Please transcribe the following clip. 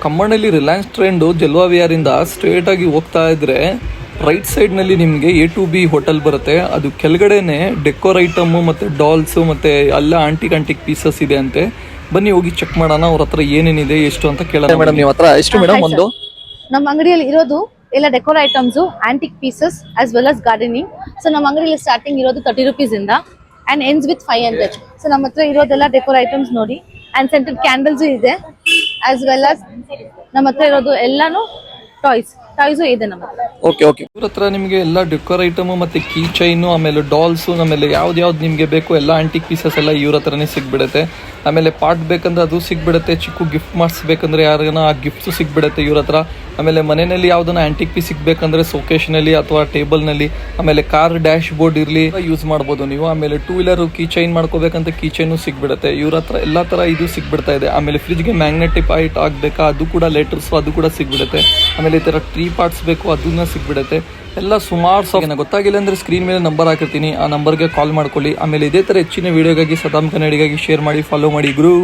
ಕಮ್ಮಣ್ಣಲ್ಲಿ Reliance trend ಜಲ್ವಾ ವಿಹಾರಿಂದ straight ಆಗಿ ಹೋಗ್ತಾ ಇದ್ರೆ ರೈಟ್ ಸೈಡ್ ನಲ್ಲಿ ನಿಮಗೆ A2B ಹೋಟೆಲ್ ಬರುತ್ತೆ. ಅದು ಕೆಳಗಡೆನೆ ಡೆಕೋರ್ ಐಟಮ್ ಮತ್ತೆ ಡಾಲ್ಸ್ ಮತ್ತೆ ಎಲ್ಲ ಆಂಟಿಕ್ ಪೀಸಸ್ ಇದೆ ಅಂತೆ. ಬನ್ನಿ ಹೋಗಿ ಚೆಕ್ ಮಾಡೋಣ ಅವ್ರ ಹತ್ರ ಏನೇನಿದೆ ಎಷ್ಟು ಅಂತ ಕೇಳೋಣ. ಮೇಡಮ್ ನಿಮ್ಮ ಹತ್ರ ಎಷ್ಟು ಮೇಡಮ್ ಒಂದು ನಮ್ಮ ಅಂಗಡಿಯಲ್ಲಿ ಇರೋದು ಎಲ್ಲ decor items antique pieces as well as gardening. So ನಮ್ಮ ಅಂಗಡಿಯಲ್ಲಿ ಸ್ಟಾರ್ಟಿಂಗ್ ಇರೋದು 30 rupees ಇಂದ ಅಂಡ್ ಎಂಡ್ಸ್ ವಿತ್ 500. ಸೊ ನಮ್ಮ ಹತ್ರ ಇರೋದೆಲ್ಲ ಡೆಕೋರ್ ಐಟಮ್ಸ್ ನೋಡಿ ಅಂಡ್ ಸೆಂಟೆಡ್ ಕ್ಯಾಂಡಲ್ಸ್ ಇದೆ ಆಸ್ ವೆಲ್ ಆಸ್ ನಮ್ಮ ಹತ್ರ ಇರೋದು ಎಲ್ಲಾನು ಟಾಯ್ಸ್ ಇದೆ ನಮ್ಮ ಹತ್ರ. ಓಕೆ ಇವ್ರ ಹತ್ರ ನಿಮಗೆ ಎಲ್ಲ ಡೆಕೋರ್ ಐಟಮ್ ಮತ್ತೆ ಕೀ ಚೈನ್ ಆಮೇಲೆ ಡಾಲ್ಸ್ ಆಮೇಲೆ ಯಾವ್ದು ನಿಮ್ಗೆ ಬೇಕು ಎಲ್ಲ ಆಂಟಿಕ್ ಪೀಸಸ್ ಎಲ್ಲ ಇವ್ರ ಹತ್ರನೇ ಸಿಗ್ಬಿಡುತ್ತೆ. ಆಮೇಲೆ ಪಾಟ್ ಬೇಕಂದ್ರೆ ಅದು ಸಿಗ್ಬಿಡುತ್ತೆ. ಚಿಕ್ಕ ಗಿಫ್ಟ್ ಮಾಡಿಸ್ಬೇಕಂದ್ರೆ ಯಾರಿಗಾನ ಆ ಗಿಫ್ಟ್ಸ್ ಸಿಗ್ಬಿಡುತ್ತೆ ಇವ್ರ ಹತ್ರ. ಆಮೇಲೆ ಮನೆಯಲ್ಲಿ ಯಾವ್ದನ್ನ ಆಂಟಿಕ್ ಪೀಸ್ ಸಿಗ್ಬೇಕಂದ್ರೆ ಸೋಕೇಶ್ನಲ್ಲಿ ಅಥವಾ ಟೇಬಲ್ನಲ್ಲಿ ಆಮೇಲೆ ಕಾರ್ ಡ್ಯಾಶ್ ಬೋರ್ಡ್ ಇರಲಿ ಯೂಸ್ ಮಾಡ್ಬೋದು ನೀವು. ಆಮೇಲೆ 2 wheeler ಕೀ ಚೈನ್ ಮಾಡ್ಕೋಬೇಕಂತ ಕೀ ಚೈನು ಸಿಗ್ಬಿಡುತ್ತೆ ಇವ್ರ ಹತ್ರ. ಎಲ್ಲ ತರ ಇದು ಸಿಗ್ಬಿಡ್ತಾ ಇದೆ. ಆಮೇಲೆ ಫ್ರಿಜ್ಗೆ ಮ್ಯಾಗ್ನೆಟಿಕ್ ಪಾಯಿಂಟ್ ಆಗ್ಬೇಕಾ ಅದು ಕೂಡ ಲೆಟರ್ಸ್ ಅದು ಕೂಡ ಸಿಗ್ಬಿಡುತ್ತೆ. ಆಮೇಲೆ ಈ ತರ ಟ್ರೀ ಪಾರ್ಟ್ಸ್ ಬೇಕು ಅದನ್ನ ಸಿಗ್ಬಿಡುತ್ತೆ. ಎಲ್ಲ ಸುಮಾರು ಗೊತ್ತಾಗಿಲ್ಲ ಅಂದ್ರೆ ಸ್ಕ್ರೀನ್ ಮೇಲೆ ನಂಬರ್ ಹಾಕಿರ್ತೀನಿ, ಆ ನಂಬರ್ಗೆ ಕಾಲ್ ಮಾಡ್ಕೊಳ್ಳಿ. ಆಮೇಲೆ ಇದೇ ತರ ಹೆಚ್ಚಿನ ವಿಡಿಯೋಗಾಗಿ ಸದಾಮ್ ಕನ್ನಡಿಗಾಗಿ ಶೇರ್ ಮಾಡಿ, ಫಾಲೋ ಮಾಡಿ ಗುರು.